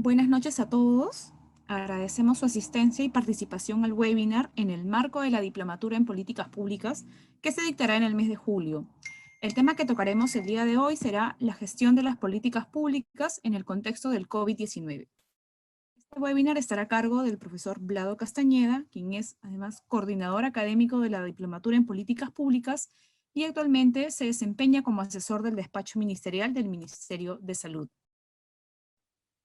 Buenas noches a todos. Agradecemos su asistencia y participación al webinar en el marco de la Diplomatura en Políticas Públicas que se dictará en el mes de julio. El tema que tocaremos el día de hoy será la gestión de las políticas públicas en el contexto del COVID-19. Este webinar estará a cargo del profesor Vlado Castañeda, quien es además coordinador académico de la Diplomatura en Políticas Públicas y actualmente se desempeña como asesor del despacho ministerial del Ministerio de Salud.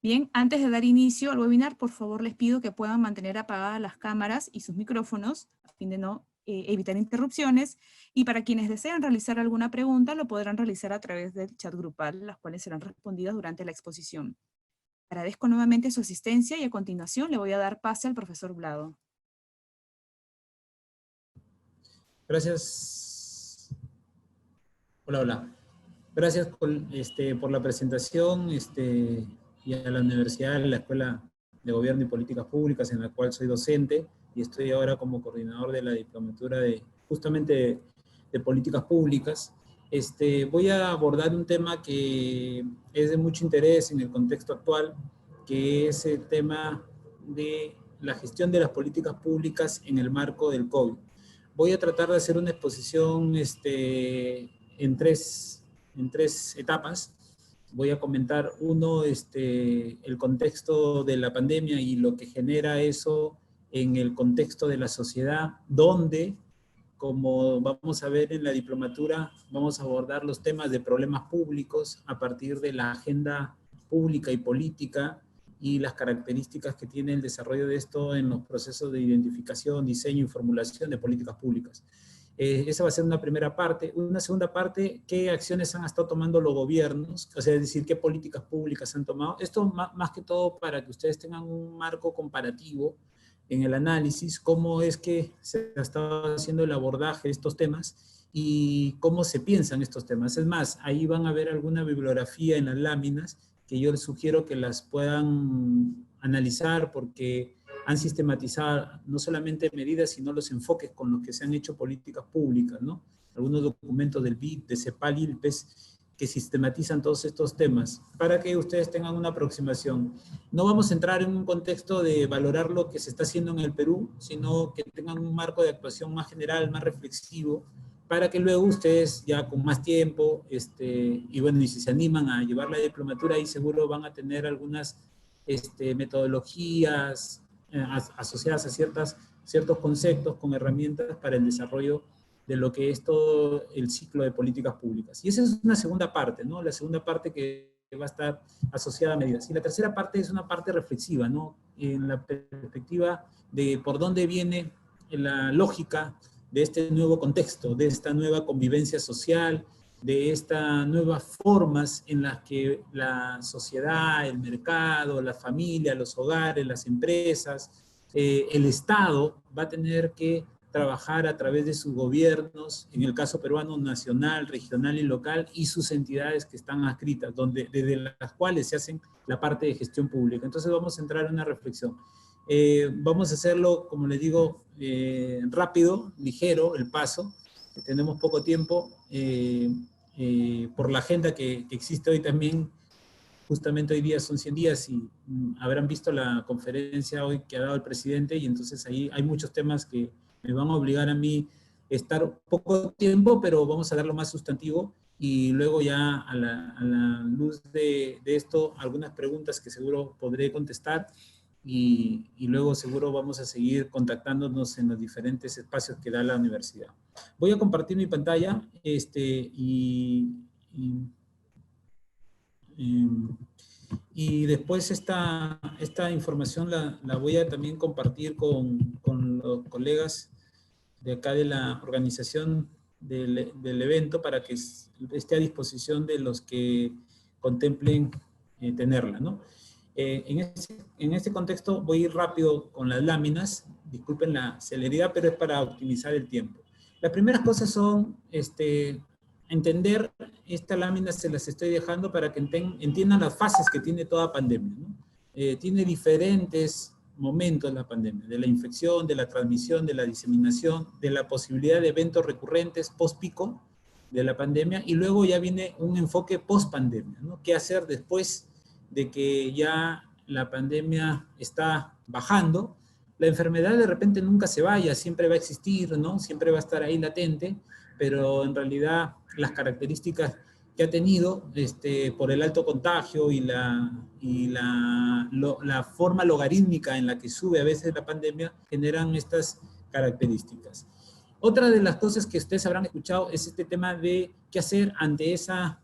Bien, antes de dar inicio al webinar, por favor les pido que puedan mantener apagadas las cámaras y sus micrófonos a fin de no evitar interrupciones, y para quienes desean realizar alguna pregunta lo podrán realizar a través del chat grupal, las cuales serán respondidas durante la exposición. Agradezco nuevamente su asistencia y a continuación le voy a dar pase al profesor Vlado. Gracias. Hola. Gracias por la presentación y a la universidad, a la Escuela de Gobierno y Políticas Públicas, en la cual soy docente y estoy ahora como coordinador de la diplomatura justamente de Políticas Públicas. Voy a abordar un tema que es de mucho interés en el contexto actual, que es el tema de la gestión de las políticas públicas en el marco del COVID. Voy a tratar de hacer una exposición en tres etapas. Voy a comentar el contexto de la pandemia y lo que genera eso en el contexto de la sociedad, donde, como vamos a ver en la diplomatura, vamos a abordar los temas de problemas públicos a partir de la agenda pública y política y las características que tiene el desarrollo de esto en los procesos de identificación, diseño y formulación de políticas públicas. Esa va a ser una primera parte. Una segunda parte, ¿qué acciones han estado tomando los gobiernos? O sea, es decir, ¿qué políticas públicas han tomado? Esto más que todo para que ustedes tengan un marco comparativo en el análisis, cómo es que se ha estado haciendo el abordaje de estos temas y cómo se piensan estos temas. Es más, ahí van a ver alguna bibliografía en las láminas que yo les sugiero que las puedan analizar porque han sistematizado no solamente medidas, sino los enfoques con los que se han hecho políticas públicas, ¿no? Algunos documentos del BID, de CEPAL, ILPES, que sistematizan todos estos temas, para que ustedes tengan una aproximación. No vamos a entrar en un contexto de valorar lo que se está haciendo en el Perú, sino que tengan un marco de actuación más general, más reflexivo, para que luego ustedes ya con más tiempo, y bueno, y si se animan a llevar la diplomatura, ahí seguro van a tener algunas metodologías asociadas a ciertos conceptos con herramientas para el desarrollo de lo que es todo el ciclo de políticas públicas. Y esa es una segunda parte, ¿no? La segunda parte que va a estar asociada a medidas. Y la tercera parte es una parte reflexiva, ¿no? En la perspectiva de por dónde viene la lógica de este nuevo contexto, de esta nueva convivencia social, de estas nuevas formas en las que la sociedad, el mercado, la familia, los hogares, las empresas, el Estado va a tener que trabajar a través de sus gobiernos, en el caso peruano, nacional, regional y local, y sus entidades que están adscritas, desde las cuales se hacen la parte de gestión pública. Entonces vamos a entrar en una reflexión. Vamos a hacerlo, como les digo, rápido, ligero, el paso. Tenemos poco tiempo por la agenda que existe hoy también. Justamente hoy día son 100 días y habrán visto la conferencia hoy que ha dado el presidente, y entonces ahí hay muchos temas que me van a obligar a mí a estar poco tiempo, pero vamos a dar lo más sustantivo y luego ya a la luz de esto algunas preguntas que seguro podré contestar y luego seguro vamos a seguir contactándonos en los diferentes espacios que da la universidad. Voy a compartir mi pantalla y después esta información la voy a también compartir con los colegas de acá de la organización del evento para que esté a disposición de los que contemplen tenerla, ¿no? En este contexto voy a ir rápido con las láminas, disculpen la celeridad, pero es para optimizar el tiempo. Las primeras cosas son entender, esta lámina se las estoy dejando para que entiendan las fases que tiene toda pandemia, ¿no? Tiene diferentes momentos la pandemia, de la infección, de la transmisión, de la diseminación, de la posibilidad de eventos recurrentes post-pico de la pandemia, y luego ya viene un enfoque post-pandemia, ¿no? ¿Qué hacer después de que ya la pandemia está bajando, la enfermedad de repente nunca se vaya, siempre va a existir, ¿no? Siempre va a estar ahí latente, pero en realidad las características que ha tenido por el alto contagio y la forma logarítmica en la que sube a veces la pandemia generan estas características. Otra de las cosas que ustedes habrán escuchado es este tema de qué hacer ante esa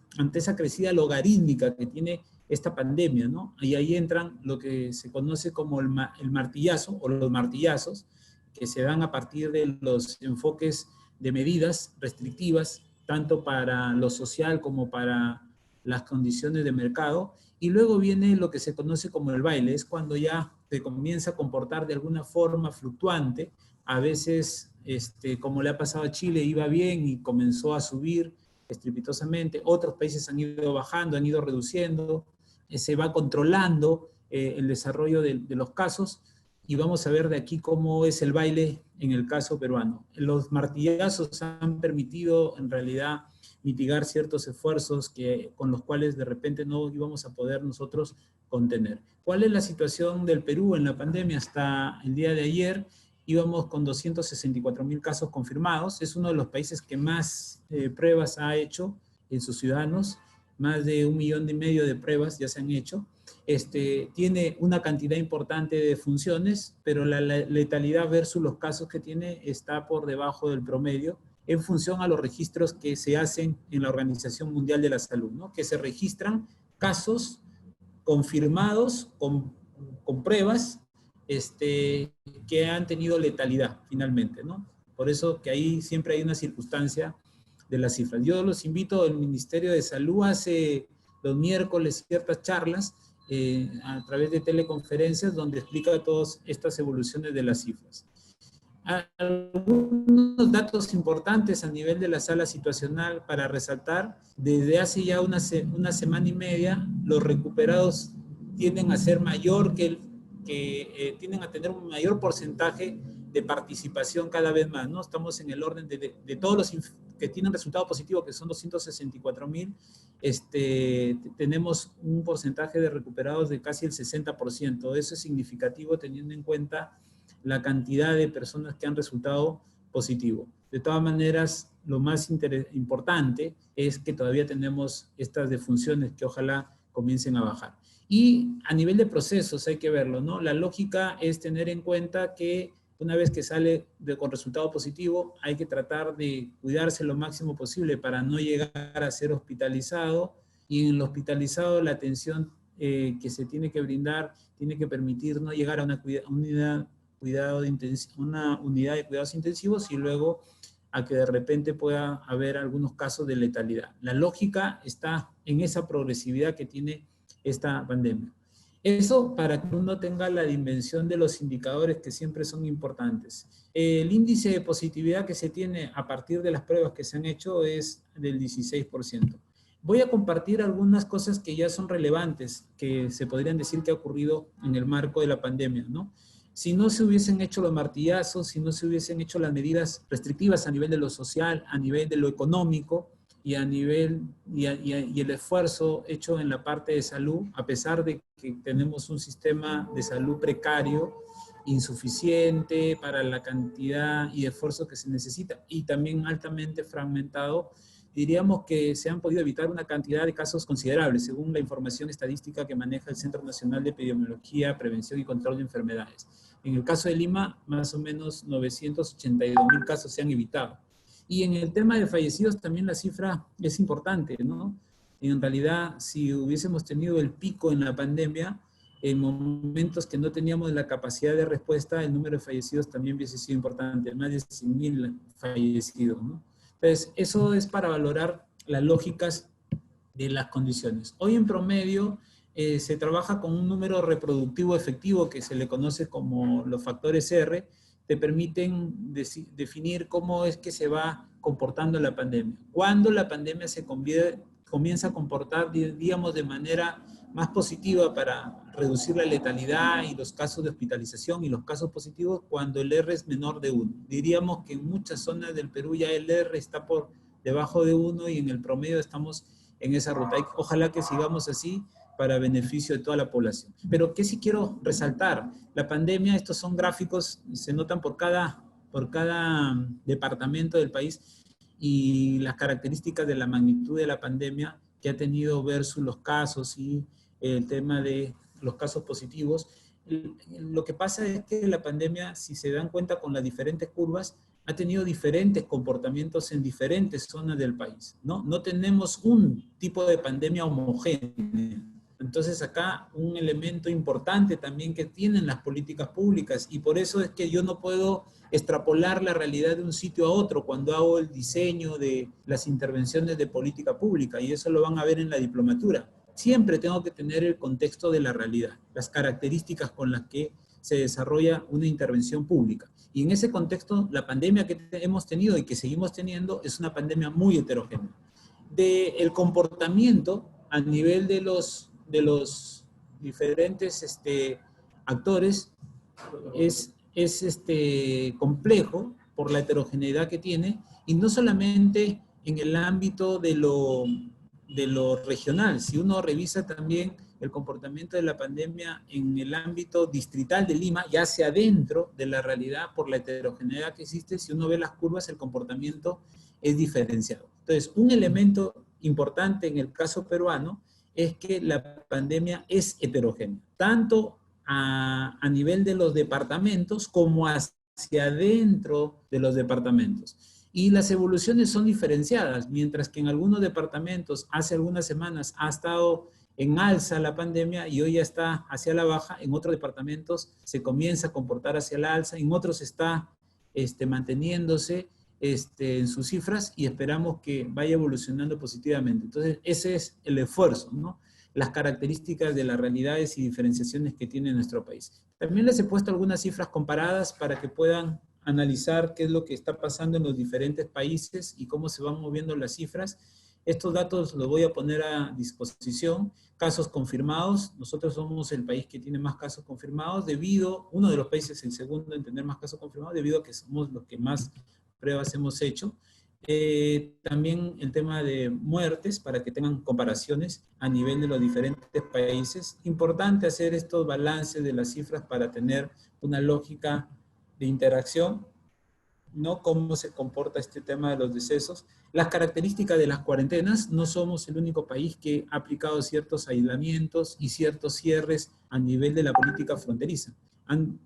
crecida logarítmica que tiene esta pandemia, ¿no? Y ahí entran lo que se conoce como el martillazo o los martillazos, que se dan a partir de los enfoques de medidas restrictivas, tanto para lo social como para las condiciones de mercado. Y luego viene lo que se conoce como el baile, es cuando ya se comienza a comportar de alguna forma fluctuante, a veces, como le ha pasado a Chile, iba bien y comenzó a subir estrepitosamente, otros países han ido bajando, han ido reduciendo, se va controlando el desarrollo de los casos, y vamos a ver de aquí cómo es el baile en el caso peruano. Los martillazos han permitido en realidad mitigar ciertos esfuerzos con los cuales de repente no íbamos a poder nosotros contener. ¿Cuál es la situación del Perú en la pandemia? Hasta el día de ayer íbamos con 264.000 casos confirmados. Es uno de los países que más pruebas ha hecho en sus ciudadanos. Más de 1,5 millones de pruebas ya se han hecho. Tiene una cantidad importante de funciones, pero la letalidad versus los casos que tiene está por debajo del promedio en función a los registros que se hacen en la Organización Mundial de la Salud, ¿no? Que se registran casos confirmados con pruebas que han tenido letalidad finalmente, ¿no? Por eso que ahí siempre hay una circunstancia de las cifras. Yo los invito, el Ministerio de Salud hace los miércoles ciertas charlas a través de teleconferencias donde explica todas estas evoluciones de las cifras. Algunos datos importantes a nivel de la sala situacional para resaltar: desde hace ya una semana y media, los recuperados tienden a ser mayor tienden a tener un mayor porcentaje de participación cada vez más, ¿no? Estamos en el orden de todos los que tienen resultado positivo, que son 264.000, tenemos un porcentaje de recuperados de casi el 60%. Eso es significativo teniendo en cuenta la cantidad de personas que han resultado positivo. De todas maneras, lo más importante es que todavía tenemos estas defunciones que ojalá comiencen a bajar. Y a nivel de procesos hay que verlo, ¿no? La lógica es tener en cuenta que una vez que sale con resultado positivo, hay que tratar de cuidarse lo máximo posible para no llegar a ser hospitalizado, y en el hospitalizado la atención que se tiene que brindar tiene que permitir no llegar a una unidad de cuidados intensivos y luego a que de repente pueda haber algunos casos de letalidad. La lógica está en esa progresividad que tiene esta pandemia. Eso para que uno tenga la dimensión de los indicadores que siempre son importantes. El índice de positividad que se tiene a partir de las pruebas que se han hecho es del 16%. Voy a compartir algunas cosas que ya son relevantes, que se podrían decir que ha ocurrido en el marco de la pandemia, ¿no? Si no se hubiesen hecho los martillazos, si no se hubiesen hecho las medidas restrictivas a nivel de lo social, a nivel de lo económico, y el esfuerzo hecho en la parte de salud, a pesar de que tenemos un sistema de salud precario, insuficiente para la cantidad y esfuerzo que se necesita, y también altamente fragmentado, diríamos que se han podido evitar una cantidad de casos considerables, según la información estadística que maneja el Centro Nacional de Epidemiología, Prevención y Control de Enfermedades. En el caso de Lima, más o menos 982.000 casos se han evitado. Y en el tema de fallecidos también la cifra es importante, ¿no? En realidad, si hubiésemos tenido el pico en la pandemia, en momentos que no teníamos la capacidad de respuesta, el número de fallecidos también hubiese sido importante, más de 100.000 fallecidos, ¿no? Entonces, eso es para valorar las lógicas de las condiciones. Hoy en promedio se trabaja con un número reproductivo efectivo que se le conoce como los factores R, te permiten definir cómo es que se va comportando la pandemia. Cuando la pandemia se comienza a comportar, digamos, de manera más positiva para reducir la letalidad y los casos de hospitalización y los casos positivos, cuando el R es menor de 1. Diríamos que en muchas zonas del Perú ya el R está por debajo de 1 y en el promedio estamos en esa ruta. Ojalá que sigamos así para beneficio de toda la población. Pero ¿qué sí quiero resaltar? La pandemia, estos son gráficos, se notan por cada departamento del país, y las características de la magnitud de la pandemia que ha tenido versus los casos y el tema de los casos positivos. Lo que pasa es que la pandemia, si se dan cuenta con las diferentes curvas, ha tenido diferentes comportamientos en diferentes zonas del país, ¿no? No tenemos un tipo de pandemia homogénea. Entonces acá un elemento importante también que tienen las políticas públicas, y por eso es que yo no puedo extrapolar la realidad de un sitio a otro cuando hago el diseño de las intervenciones de política pública, y eso lo van a ver en la diplomatura. Siempre tengo que tener el contexto de la realidad, las características con las que se desarrolla una intervención pública. Y en ese contexto, la pandemia que hemos tenido y que seguimos teniendo es una pandemia muy heterogénea. El comportamiento a nivel de los diferentes actores es complejo por la heterogeneidad que tiene, y no solamente en el ámbito de lo regional. Si uno revisa también el comportamiento de la pandemia en el ámbito distrital de Lima, ya hacia adentro de la realidad por la heterogeneidad que existe, si uno ve las curvas, el comportamiento es diferenciado. Entonces, un elemento importante en el caso peruano es que la pandemia es heterogénea, tanto a nivel de los departamentos como hacia adentro de los departamentos. Y las evoluciones son diferenciadas, mientras que en algunos departamentos hace algunas semanas ha estado en alza la pandemia y hoy ya está hacia la baja, en otros departamentos se comienza a comportar hacia la alza, en otros está manteniéndose en sus cifras, y esperamos que vaya evolucionando positivamente. Entonces, ese es el esfuerzo, ¿no? Las características de las realidades y diferenciaciones que tiene nuestro país. También les he puesto algunas cifras comparadas para que puedan analizar qué es lo que está pasando en los diferentes países y cómo se van moviendo las cifras. Estos datos los voy a poner a disposición. Casos confirmados, nosotros somos el país que tiene más casos confirmados, uno de los países, el segundo en tener más casos confirmados, debido a que somos los que más pruebas hemos hecho. También el tema de muertes, para que tengan comparaciones a nivel de los diferentes países. Importante hacer estos balances de las cifras para tener una lógica de interacción, ¿no? Cómo se comporta este tema de los decesos. Las características de las cuarentenas, no somos el único país que ha aplicado ciertos aislamientos y ciertos cierres a nivel de la política fronteriza.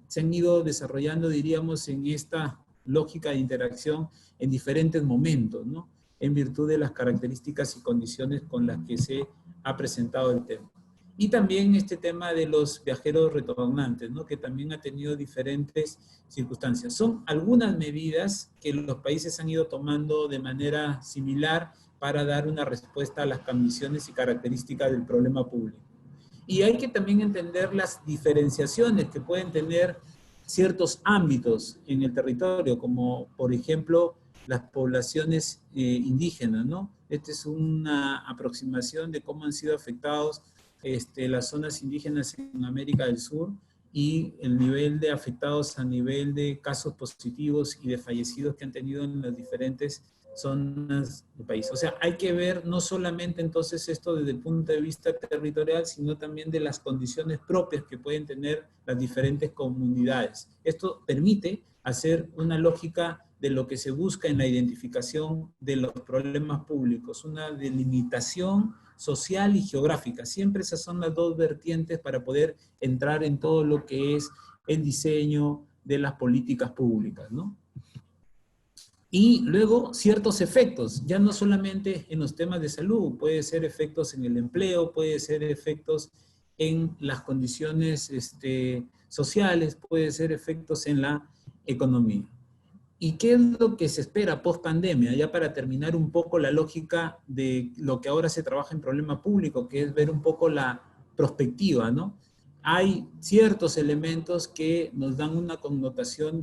Se han ido desarrollando, diríamos, en esta lógica de interacción en diferentes momentos, ¿no? En virtud de las características y condiciones con las que se ha presentado el tema. Y también este tema de los viajeros retornantes, ¿no? Que también ha tenido diferentes circunstancias. Son algunas medidas que los países han ido tomando de manera similar para dar una respuesta a las condiciones y características del problema público. Y hay que también entender las diferenciaciones que pueden tener ciertos ámbitos en el territorio, como por ejemplo las poblaciones indígenas, ¿no? Esta es una aproximación de cómo han sido afectados las zonas indígenas en América del Sur y el nivel de afectados a nivel de casos positivos y de fallecidos que han tenido en las diferentes zonas del país. O sea, hay que ver no solamente entonces esto desde el punto de vista territorial, sino también de las condiciones propias que pueden tener las diferentes comunidades. Esto permite hacer una lógica de lo que se busca en la identificación de los problemas públicos, una delimitación social y geográfica. Siempre esas son las dos vertientes para poder entrar en todo lo que es el diseño de las políticas públicas, ¿no? Y luego ciertos efectos, ya no solamente en los temas de salud, puede ser efectos en el empleo, puede ser efectos en las condiciones sociales, puede ser efectos en la economía. ¿Y qué es lo que se espera post pandemia? Ya para terminar un poco la lógica de lo que ahora se trabaja en problema público, que es ver un poco la perspectiva, ¿no? Hay ciertos elementos que nos dan una connotación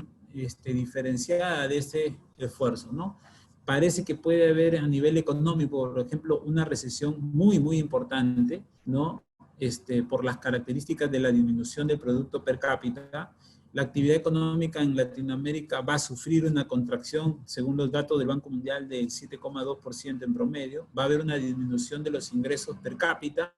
diferenciada de ese esfuerzo, ¿no? Parece que puede haber a nivel económico, por ejemplo, una recesión muy, muy importante, ¿no? Por las características de la disminución del producto per cápita. La actividad económica en Latinoamérica va a sufrir una contracción, según los datos del Banco Mundial, del 7,2% en promedio. Va a haber una disminución de los ingresos per cápita,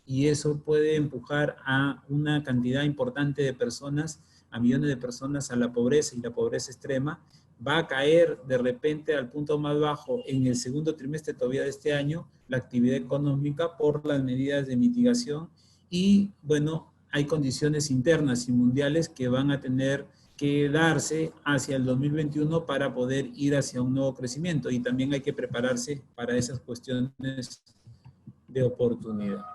y eso puede empujar a una cantidad importante de personas, a millones de personas, a la pobreza y la pobreza extrema. Va a caer de repente al punto más bajo en el segundo trimestre todavía de este año la actividad económica por las medidas de mitigación y, bueno, hay condiciones internas y mundiales que van a tener que darse hacia el 2021 para poder ir hacia un nuevo crecimiento y también hay que prepararse para esas cuestiones de oportunidad.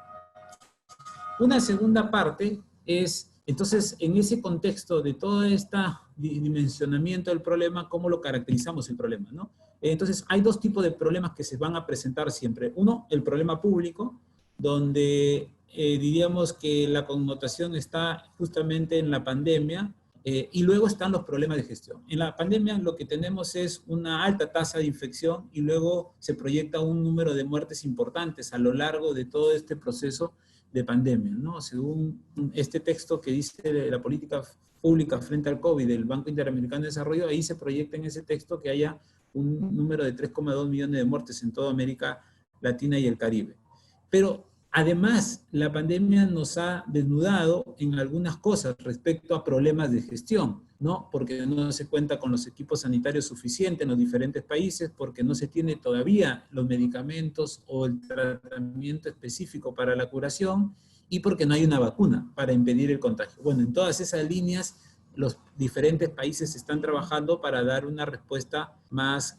Una segunda parte es, entonces, en ese contexto de todo este dimensionamiento del problema, ¿cómo lo caracterizamos el problema, no? Entonces, hay dos tipos de problemas que se van a presentar siempre. Uno, el problema público, donde diríamos que la connotación está justamente en la pandemia, y luego están los problemas de gestión. En la pandemia lo que tenemos es una alta tasa de infección y luego se proyecta un número de muertes importantes a lo largo de todo este proceso de pandemia, ¿no? Según este texto que dice de la política pública frente al COVID del Banco Interamericano de Desarrollo, ahí se proyecta en ese texto que haya un número de 3,2 millones de muertes en toda América Latina y el Caribe. Pero además, la pandemia nos ha desnudado en algunas cosas respecto a problemas de gestión, ¿no? Porque no se cuenta con los equipos sanitarios suficientes en los diferentes países, porque no se tiene todavía los medicamentos o el tratamiento específico para la curación y porque no hay una vacuna para impedir el contagio. Bueno, en todas esas líneas, los diferentes países están trabajando para dar una respuesta más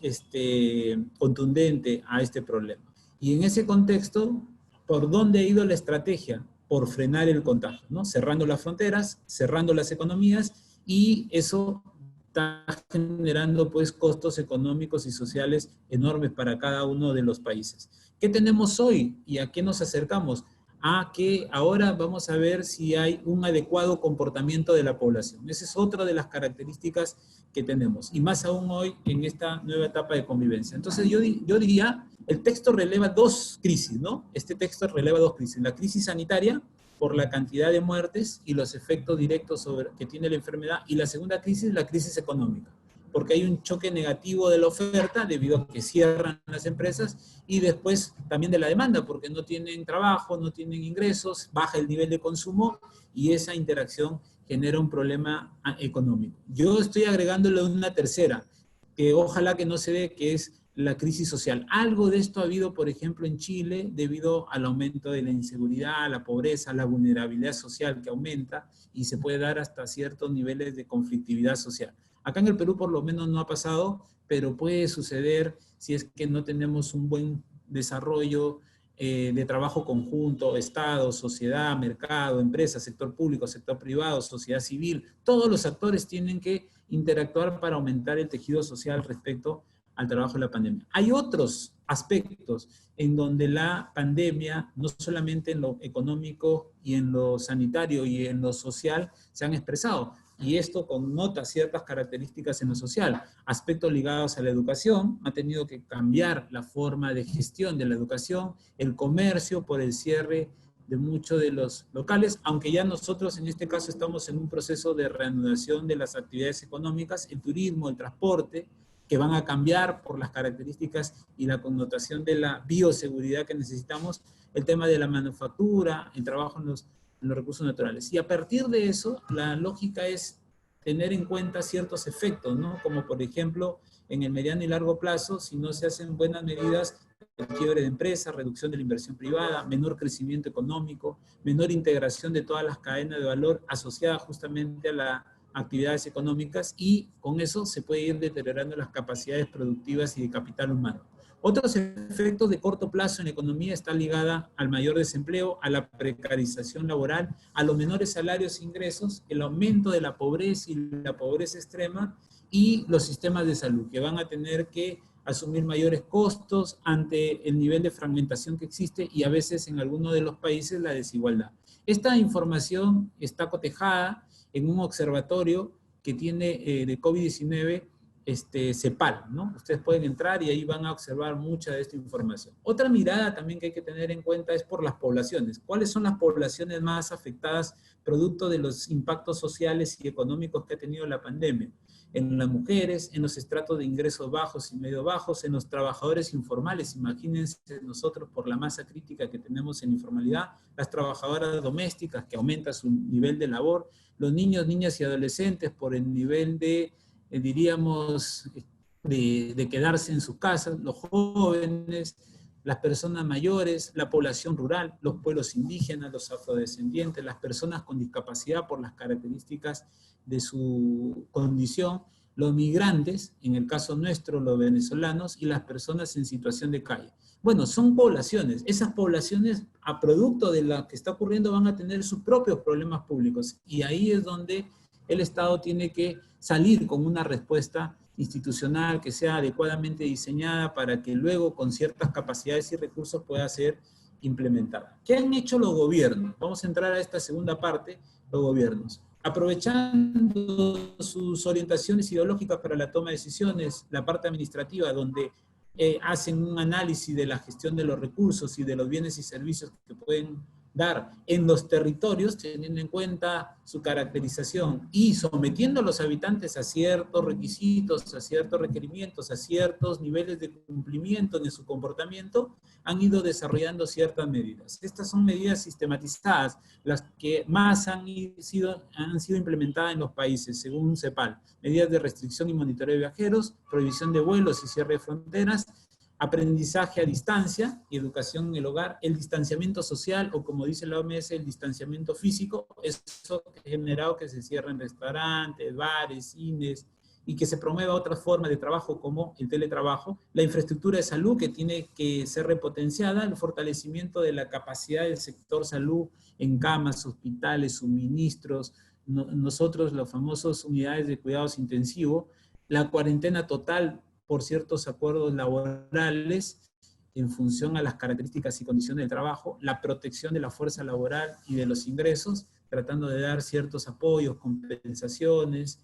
contundente a este problema. Y en ese contexto, ¿por dónde ha ido la estrategia? Por frenar el contagio, ¿no? Cerrando las fronteras, cerrando las economías, y eso está generando pues costos económicos y sociales enormes para cada uno de los países. ¿Qué tenemos hoy y a qué nos acercamos? A que ahora vamos a ver si hay un adecuado comportamiento de la población. Esa es otra de las características que tenemos, y más aún hoy en esta nueva etapa de convivencia. Entonces yo diría, el texto releva dos crisis, ¿no? Este texto releva dos crisis. La crisis sanitaria, por la cantidad de muertes y los efectos directos que tiene la enfermedad, y la segunda crisis, la crisis económica, porque hay un choque negativo de la oferta debido a que cierran las empresas y después también de la demanda, porque no tienen trabajo, no tienen ingresos, baja el nivel de consumo y esa interacción genera un problema económico. Yo estoy agregándole una tercera, que ojalá que no se dé, que es la crisis social. Algo de esto ha habido, por ejemplo, en Chile, debido al aumento de la inseguridad, la pobreza, la vulnerabilidad social que aumenta y se puede dar hasta ciertos niveles de conflictividad social. Acá en el Perú por lo menos no ha pasado, pero puede suceder si es que no tenemos un buen desarrollo de trabajo conjunto, Estado, sociedad, mercado, empresa, sector público, sector privado, sociedad civil. Todos los actores tienen que interactuar para aumentar el tejido social respecto al trabajo de la pandemia. Hay otros aspectos en donde la pandemia, no solamente en lo económico y en lo sanitario y en lo social, se han expresado. Y esto connota ciertas características en lo social. Aspectos ligados a la educación, ha tenido que cambiar la forma de gestión de la educación, el comercio por el cierre de muchos de los locales, aunque ya nosotros en este caso estamos en un proceso de reanudación de las actividades económicas, el turismo, el transporte, que van a cambiar por las características y la connotación de la bioseguridad que necesitamos, el tema de la manufactura, el trabajo en los recursos naturales. Y a partir de eso, la lógica es tener en cuenta ciertos efectos, ¿no? Como por ejemplo, en el mediano y largo plazo, si no se hacen buenas medidas, el quiebre de empresas, reducción de la inversión privada, menor crecimiento económico, menor integración de todas las cadenas de valor asociadas justamente a las actividades económicas, y con eso se puede ir deteriorando las capacidades productivas y de capital humano. Otros efectos de corto plazo en la economía están ligados al mayor desempleo, a la precarización laboral, a los menores salarios e ingresos, el aumento de la pobreza y la pobreza extrema, y los sistemas de salud, que van a tener que asumir mayores costos ante el nivel de fragmentación que existe y a veces en algunos de los países la desigualdad. Esta información está cotejada en un observatorio que tiene de COVID-19 CEPAL, ¿no? Ustedes pueden entrar y ahí van a observar mucha de esta información. Otra mirada también que hay que tener en cuenta es por las poblaciones. ¿Cuáles son las poblaciones más afectadas producto de los impactos sociales y económicos que ha tenido la pandemia? en las mujeres, en los estratos de ingresos bajos y medio bajos, en los trabajadores informales. Imagínense nosotros por la masa crítica que tenemos en informalidad, las trabajadoras domésticas que aumenta su nivel de labor, los niños, niñas y adolescentes por el nivel de, diríamos, de quedarse en sus casas, los jóvenes, las personas mayores, la población rural, los pueblos indígenas, los afrodescendientes, las personas con discapacidad por las características de su condición, los migrantes, en el caso nuestro, los venezolanos, y las personas en situación de calle. Bueno, son poblaciones. Esas poblaciones, a producto de lo que está ocurriendo, van a tener sus propios problemas públicos. Y ahí es donde el Estado tiene que salir con una respuesta institucional que sea adecuadamente diseñada para que luego con ciertas capacidades y recursos pueda ser implementada. ¿Qué han hecho los gobiernos? Vamos a entrar a esta segunda parte, los gobiernos. Aprovechando sus orientaciones ideológicas para la toma de decisiones, la parte administrativa, donde hacen un análisis de la gestión de los recursos y de los bienes y servicios que pueden dar en los territorios, teniendo en cuenta su caracterización y sometiendo a los habitantes a ciertos requisitos, a ciertos requerimientos, a ciertos niveles de cumplimiento en su comportamiento, han ido desarrollando ciertas medidas. Estas son medidas sistematizadas, las que más han sido implementadas en los países, según CEPAL. Medidas de restricción y monitoreo de viajeros, prohibición de vuelos y cierre de fronteras, aprendizaje a distancia y educación en el hogar, el distanciamiento social, o como dice la OMS, el distanciamiento físico. Eso ha generado que se cierren restaurantes, bares, cines, y que se promueva otras formas de trabajo como el teletrabajo, la infraestructura de salud que tiene que ser repotenciada, el fortalecimiento de la capacidad del sector salud en camas, hospitales, suministros, nosotros los famosos unidades de cuidados intensivos, la cuarentena total por ciertos acuerdos laborales en función a las características y condiciones del trabajo, la protección de la fuerza laboral y de los ingresos, tratando de dar ciertos apoyos, compensaciones,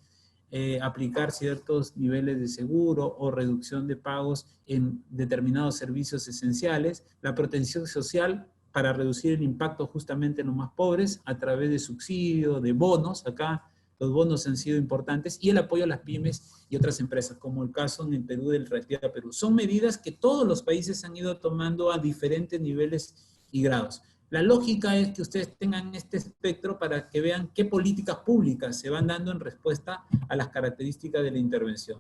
aplicar ciertos niveles de seguro o reducción de pagos en determinados servicios esenciales, la protección social para reducir el impacto justamente en los más pobres a través de subsidios, de bonos, acá los bonos han sido importantes, y el apoyo a las pymes y otras empresas, como el caso en el Perú del Reactiva Perú. Son medidas que todos los países han ido tomando a diferentes niveles y grados. La lógica es que ustedes tengan este espectro para que vean qué políticas públicas se van dando en respuesta a las características de la intervención.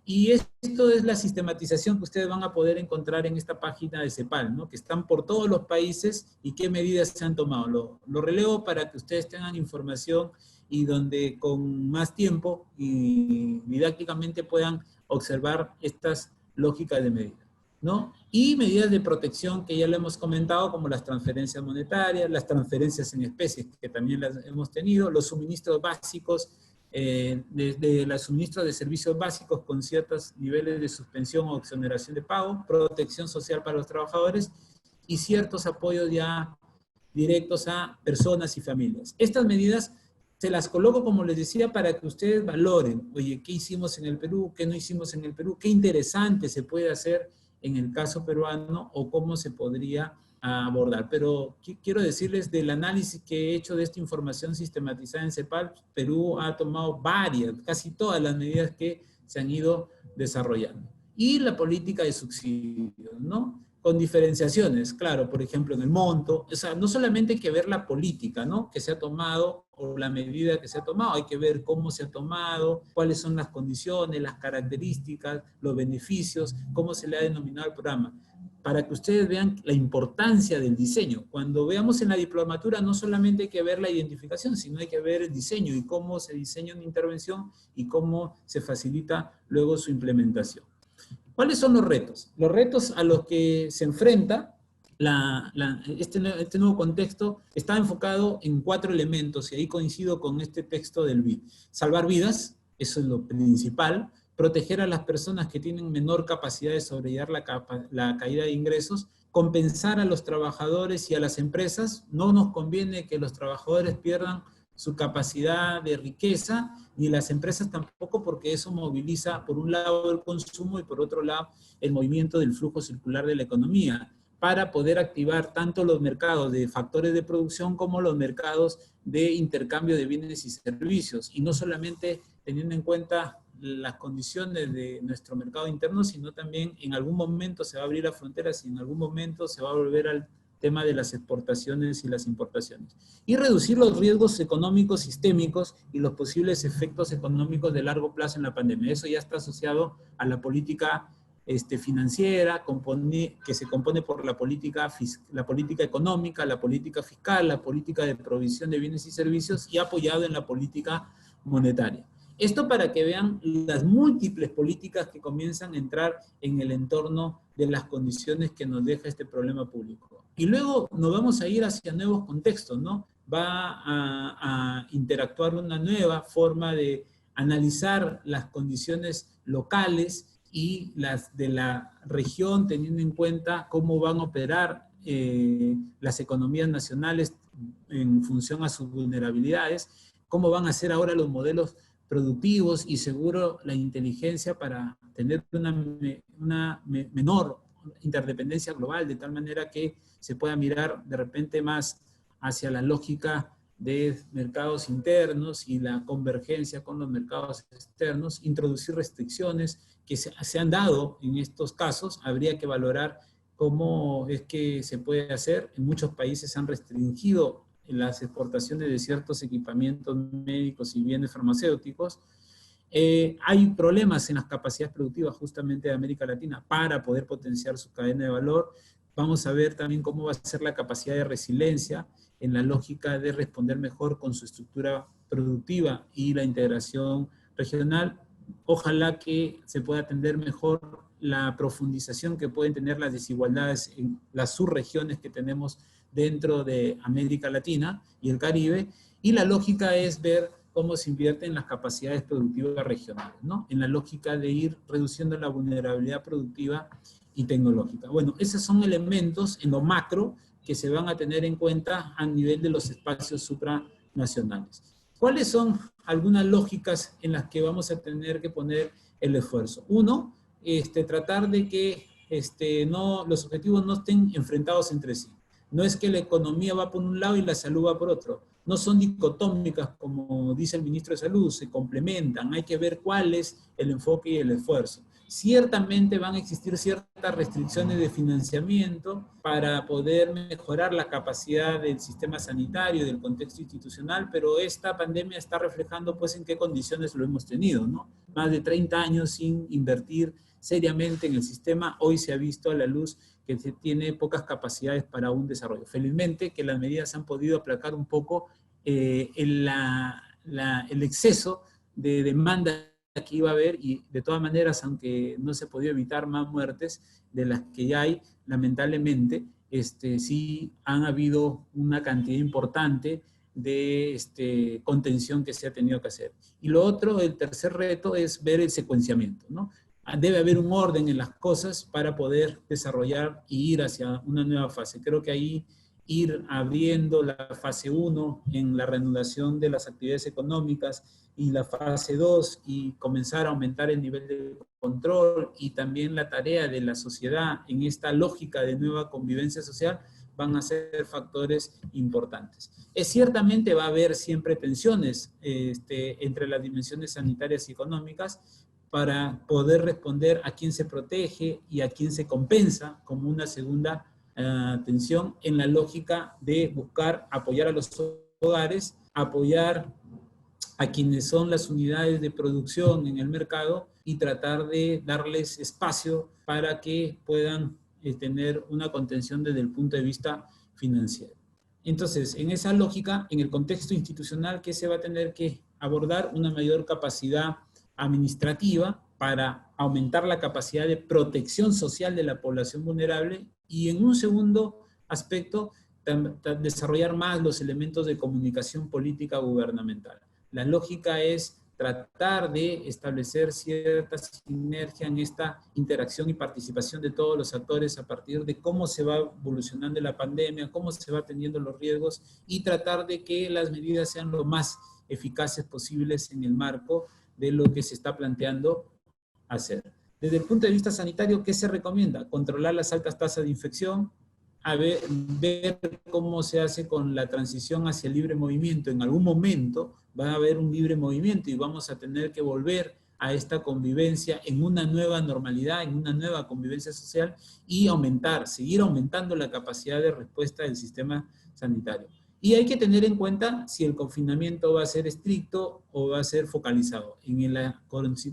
Y esto es la sistematización que ustedes van a poder encontrar en esta página de CEPAL, ¿no? Que están por todos los países y qué medidas se han tomado. Lo relevo para que ustedes tengan información y donde con más tiempo y didácticamente puedan observar estas lógicas de medidas, ¿no? Y medidas de protección que ya lo hemos comentado, como las transferencias monetarias, las transferencias en especies, que también las hemos tenido, los suministros básicos, desde los suministros de servicios básicos con ciertos niveles de suspensión o exoneración de pago, protección social para los trabajadores y ciertos apoyos ya directos a personas y familias. Estas medidas se las coloco, como les decía, para que ustedes valoren, oye, ¿qué hicimos en el Perú? ¿Qué no hicimos en el Perú? ¿Qué interesante se puede hacer en el caso peruano o cómo se podría abordar? Pero quiero decirles del análisis que he hecho de esta información sistematizada en CEPAL, Perú ha tomado varias, casi todas las medidas que se han ido desarrollando. Y la política de subsidios, ¿no? Con diferenciaciones, claro, por ejemplo, en el monto. O sea, no solamente hay que ver la política, ¿no?, que se ha tomado o la medida que se ha tomado, hay que ver cómo se ha tomado, cuáles son las condiciones, las características, los beneficios, cómo se le ha denominado el programa, para que ustedes vean la importancia del diseño. Cuando veamos en la diplomatura, no solamente hay que ver la identificación, sino hay que ver el diseño y cómo se diseña una intervención y cómo se facilita luego su implementación. ¿Cuáles son los retos? Los retos a los que se enfrenta este nuevo contexto está enfocado en 4 elementos, y ahí coincido con este texto del BID. Salvar vidas, eso es lo principal. Proteger a las personas que tienen menor capacidad de sobrellevar la caída de ingresos. Compensar a los trabajadores y a las empresas. No nos conviene que los trabajadores pierdan su capacidad de riqueza, ni las empresas tampoco, porque eso moviliza por un lado el consumo y por otro lado el movimiento del flujo circular de la economía, para poder activar tanto los mercados de factores de producción como los mercados de intercambio de bienes y servicios, y no solamente teniendo en cuenta las condiciones de nuestro mercado interno, sino también en algún momento se va a abrir las fronteras y en algún momento se va a volver al tema de las exportaciones y las importaciones. Y reducir los riesgos económicos sistémicos y los posibles efectos económicos de largo plazo en la pandemia. Eso ya está asociado a la política financiera, que se compone por la política económica, la política fiscal, la política de provisión de bienes y servicios y apoyado en la política monetaria. Esto para que vean las múltiples políticas que comienzan a entrar en el entorno de las condiciones que nos deja este problema público. Y luego nos vamos a ir hacia nuevos contextos, ¿no? Va a interactuar una nueva forma de analizar las condiciones locales y las de la región, teniendo en cuenta cómo van a operar las economías nacionales en función a sus vulnerabilidades, cómo van a ser ahora los modelos productivos y seguro la inteligencia para tener una menor interdependencia global, de tal manera que se pueda mirar de repente más hacia la lógica de mercados internos y la convergencia con los mercados externos, introducir restricciones que se han dado en estos casos. Habría que valorar cómo es que se puede hacer. En muchos países han restringido las exportaciones de ciertos equipamientos médicos y bienes farmacéuticos. Hay problemas en las capacidades productivas justamente de América Latina para poder potenciar su cadena de valor. Vamos a ver también cómo va a ser la capacidad de resiliencia en la lógica de responder mejor con su estructura productiva y la integración regional. Ojalá que se pueda atender mejor la profundización que pueden tener las desigualdades en las subregiones que tenemos dentro de América Latina y el Caribe, y la lógica es ver cómo se invierte en las capacidades productivas regionales, ¿no? En la lógica de ir reduciendo la vulnerabilidad productiva y tecnológica. Bueno, esos son elementos en lo macro que se van a tener en cuenta a nivel de los espacios supranacionales. ¿Cuáles son algunas lógicas en las que vamos a tener que poner el esfuerzo? Uno, tratar de que los objetivos no estén enfrentados entre sí. No es que la economía va por un lado y la salud va por otro. No son dicotómicas, como dice el ministro de Salud, se complementan. Hay que ver cuál es el enfoque y el esfuerzo. Ciertamente van a existir ciertas restricciones de financiamiento para poder mejorar la capacidad del sistema sanitario y del contexto institucional, pero esta pandemia está reflejando pues en qué condiciones lo hemos tenido, ¿no? Más de 30 años sin invertir seriamente en el sistema. Hoy se ha visto a la luz que se tiene pocas capacidades para un desarrollo. Felizmente que las medidas han podido aplacar un poco el exceso de demanda que iba a haber, y de todas maneras, aunque no se podía evitar más muertes de las que ya hay, lamentablemente, sí han habido una cantidad importante de contención que se ha tenido que hacer. Y lo otro, el tercer reto, es ver el secuenciamiento, ¿no? Debe haber un orden en las cosas para poder desarrollar y ir hacia una nueva fase. Creo que ahí ir abriendo la fase 1 en la reanudación de las actividades económicas y la fase 2 y comenzar a aumentar el nivel de control y también la tarea de la sociedad en esta lógica de nueva convivencia social van a ser factores importantes. Ciertamente va a haber siempre tensiones entre las dimensiones sanitarias y económicas para poder responder a quién se protege y a quién se compensa como una segunda atención en la lógica de buscar apoyar a los hogares, apoyar a quienes son las unidades de producción en el mercado y tratar de darles espacio para que puedan tener una contención desde el punto de vista financiero. Entonces, en esa lógica, en el contexto institucional, ¿qué se va a tener que abordar? Una mayor capacidad administrativa para aumentar la capacidad de protección social de la población vulnerable, y en un segundo aspecto, desarrollar más los elementos de comunicación política gubernamental. La lógica es tratar de establecer cierta sinergia en esta interacción y participación de todos los actores a partir de cómo se va evolucionando la pandemia, cómo se va teniendo los riesgos, y tratar de que las medidas sean lo más eficaces posibles en el marco de lo que se está planteando hacer. Desde el punto de vista sanitario, ¿qué se recomienda? Controlar las altas tasas de infección, ver cómo se hace con la transición hacia el libre movimiento. En algún momento va a haber un libre movimiento y vamos a tener que volver a esta convivencia en una nueva normalidad, en una nueva convivencia social y seguir aumentando la capacidad de respuesta del sistema sanitario. Y hay que tener en cuenta si el confinamiento va a ser estricto o va a ser focalizado en las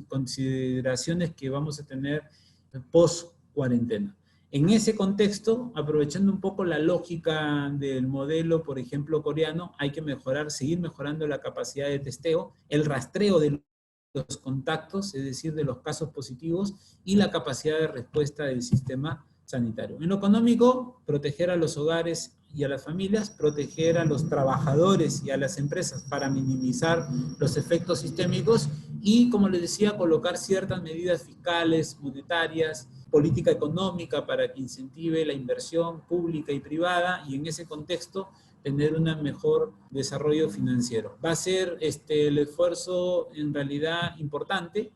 consideraciones que vamos a tener post-cuarentena. En ese contexto, aprovechando un poco la lógica del modelo, por ejemplo, coreano, hay que seguir mejorando la capacidad de testeo, el rastreo de los contactos, es decir, de los casos positivos, y la capacidad de respuesta del sistema sanitario. En lo económico, proteger a los hogares y a las familias, proteger a los trabajadores y a las empresas para minimizar los efectos sistémicos y, como les decía, colocar ciertas medidas fiscales, monetarias, política económica para que incentive la inversión pública y privada, y en ese contexto tener un mejor desarrollo financiero. Va a ser el esfuerzo en realidad importante,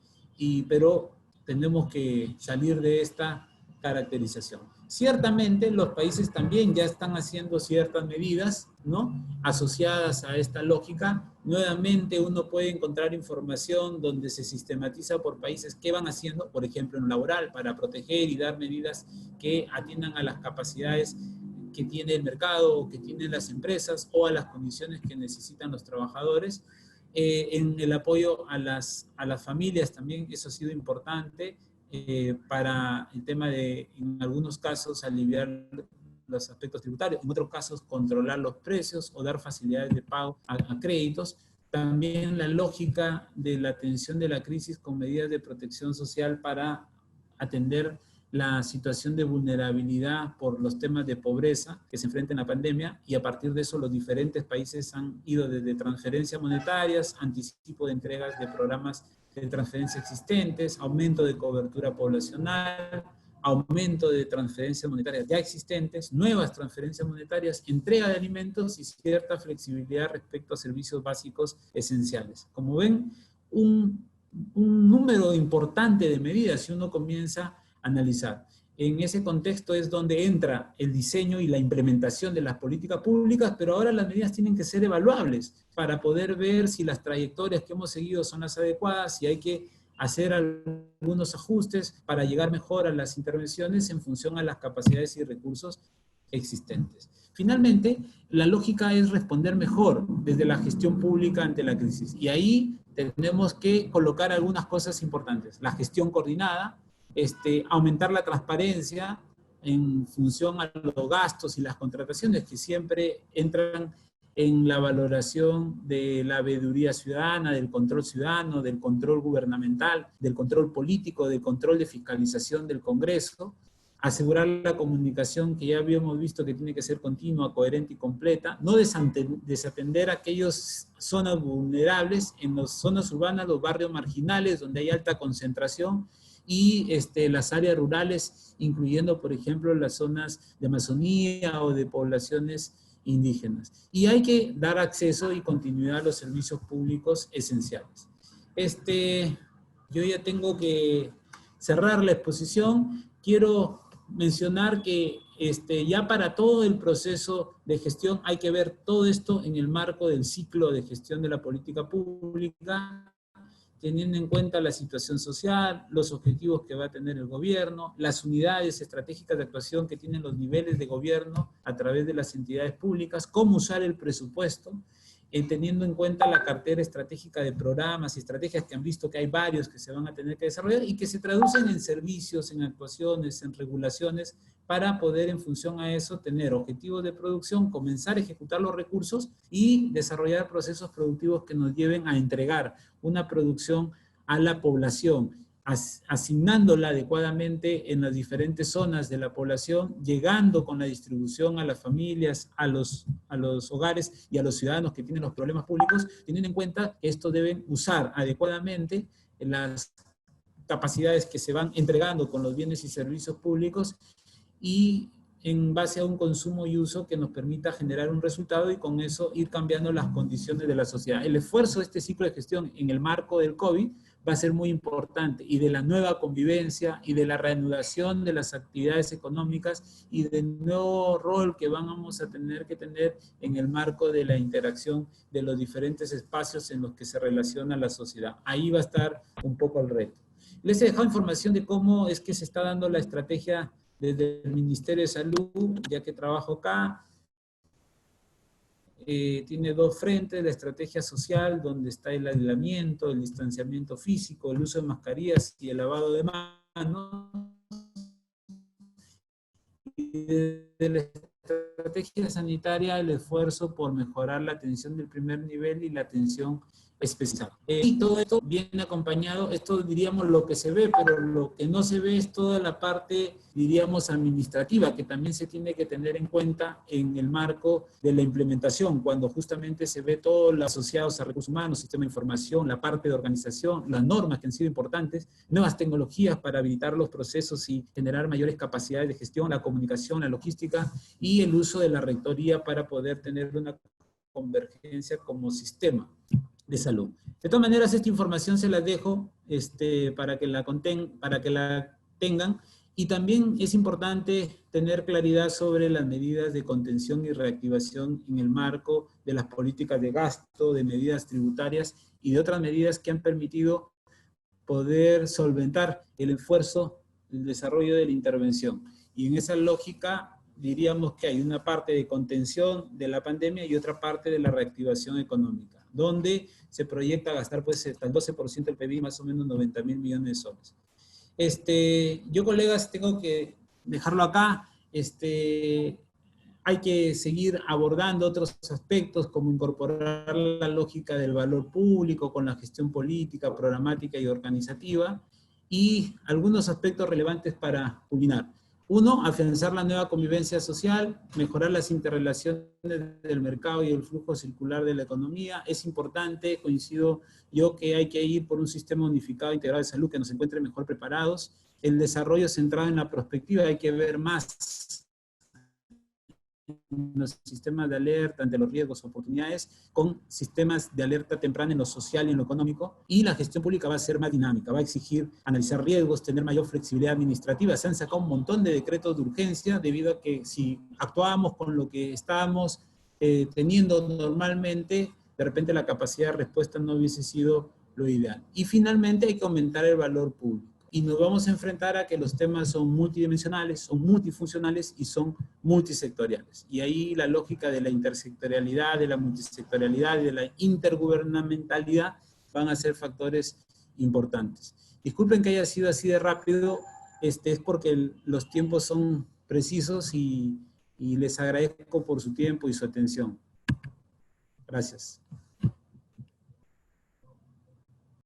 pero tenemos que salir de esta caracterización. Ciertamente los países también ya están haciendo ciertas medidas, ¿no?, asociadas a esta lógica. Nuevamente uno puede encontrar información donde se sistematiza por países qué van haciendo, por ejemplo en laboral, para proteger y dar medidas que atiendan a las capacidades que tiene el mercado o que tienen las empresas o a las condiciones que necesitan los trabajadores. En el apoyo a las familias también eso ha sido importante para el tema de, en algunos casos, aliviar los aspectos tributarios, en otros casos controlar los precios o dar facilidades de pago a créditos. También la lógica de la atención de la crisis con medidas de protección social para atender la situación de vulnerabilidad por los temas de pobreza que se enfrentan a la pandemia, y a partir de eso los diferentes países han ido desde transferencias monetarias, anticipo de entregas de programas de transferencia existentes, aumento de cobertura poblacional, aumento de transferencias monetarias ya existentes, nuevas transferencias monetarias, entrega de alimentos y cierta flexibilidad respecto a servicios básicos esenciales. Como ven, un número importante de medidas si uno comienza a analizar. En ese contexto es donde entra el diseño y la implementación de las políticas públicas, pero ahora las medidas tienen que ser evaluables para poder ver si las trayectorias que hemos seguido son las adecuadas, si hay que hacer algunos ajustes para llegar mejor a las intervenciones en función a las capacidades y recursos existentes. Finalmente, la lógica es responder mejor desde la gestión pública ante la crisis. Y ahí tenemos que colocar algunas cosas importantes. La gestión coordinada, aumentar la transparencia en función a los gastos y las contrataciones que siempre entran en la valoración de la veeduría ciudadana, del control ciudadano, del control gubernamental, del control político, del control de fiscalización del Congreso, asegurar la comunicación que ya habíamos visto que tiene que ser continua, coherente y completa, no desatender aquellas zonas vulnerables en las zonas urbanas, los barrios marginales donde hay alta concentración, y las áreas rurales, incluyendo, por ejemplo, las zonas de Amazonía o de poblaciones indígenas. Y hay que dar acceso y continuidad a los servicios públicos esenciales. Yo ya tengo que cerrar la exposición. Quiero mencionar que ya para todo el proceso de gestión hay que ver todo esto en el marco del ciclo de gestión de la política pública, teniendo en cuenta la situación social, los objetivos que va a tener el gobierno, las unidades estratégicas de actuación que tienen los niveles de gobierno a través de las entidades públicas, cómo usar el presupuesto, teniendo en cuenta la cartera estratégica de programas y estrategias que han visto que hay varios que se van a tener que desarrollar y que se traducen en servicios, en actuaciones, en regulaciones, para poder en función a eso tener objetivos de producción, comenzar a ejecutar los recursos y desarrollar procesos productivos que nos lleven a entregar una producción a la población, asignándola adecuadamente en las diferentes zonas de la población, llegando con la distribución a las familias, a los hogares y a los ciudadanos que tienen los problemas públicos, teniendo en cuenta que estos deben usar adecuadamente las capacidades que se van entregando con los bienes y servicios públicos y en base a un consumo y uso que nos permita generar un resultado y con eso ir cambiando las condiciones de la sociedad. El esfuerzo de este ciclo de gestión en el marco del COVID va a ser muy importante, y de la nueva convivencia, y de la reanudación de las actividades económicas, y del nuevo rol que vamos a tener que tener en el marco de la interacción de los diferentes espacios en los que se relaciona la sociedad. Ahí va a estar un poco el reto. Les he dejado información de cómo es que se está dando la estrategia desde el Ministerio de Salud, ya que trabajo acá. Tiene dos frentes: la estrategia social, donde está el aislamiento, el distanciamiento físico, el uso de mascarillas y el lavado de manos. Y desde la estrategia sanitaria, el esfuerzo por mejorar la atención del primer nivel y la atención especial. Y todo esto viene acompañado, esto diríamos lo que se ve, pero lo que no se ve es toda la parte, diríamos, administrativa, que también se tiene que tener en cuenta en el marco de la implementación, cuando justamente se ve todo lo asociado a recursos humanos, sistema de información, la parte de organización, las normas que han sido importantes, nuevas tecnologías para habilitar los procesos y generar mayores capacidades de gestión, la comunicación, la logística y el uso de la rectoría para poder tener una convergencia como sistema de salud. De todas maneras, esta información se las dejo para que la tengan, y también es importante tener claridad sobre las medidas de contención y reactivación en el marco de las políticas de gasto, de medidas tributarias y de otras medidas que han permitido poder solventar el esfuerzo, el desarrollo de la intervención. Y en esa lógica diríamos que hay una parte de contención de la pandemia y otra parte de la reactivación económica, donde se proyecta gastar pues hasta el 12% del PIB, más o menos 90.000 millones de soles. Yo, colegas, tengo que dejarlo acá. Hay que seguir abordando otros aspectos, como incorporar la lógica del valor público con la gestión política, programática y organizativa, y algunos aspectos relevantes para culminar. Uno, afianzar la nueva convivencia social, mejorar las interrelaciones del mercado y el flujo circular de la economía. Es importante, coincido yo, que hay que ir por un sistema unificado integrado de salud que nos encuentre mejor preparados. El desarrollo centrado en la prospectiva, hay que ver más los sistemas de alerta ante los riesgos o oportunidades con sistemas de alerta temprana en lo social y en lo económico, y la gestión pública va a ser más dinámica, va a exigir analizar riesgos, tener mayor flexibilidad administrativa. Se han sacado un montón de decretos de urgencia debido a que si actuábamos con lo que estábamos teniendo normalmente, de repente la capacidad de respuesta no hubiese sido lo ideal. Y finalmente hay que aumentar el valor público. Y nos vamos a enfrentar a que los temas son multidimensionales, son multifuncionales y son multisectoriales. Y ahí la lógica de la intersectorialidad, de la multisectorialidad y de la intergubernamentalidad van a ser factores importantes. Disculpen que haya sido así de rápido, es porque los tiempos son precisos y les agradezco por su tiempo y su atención. Gracias.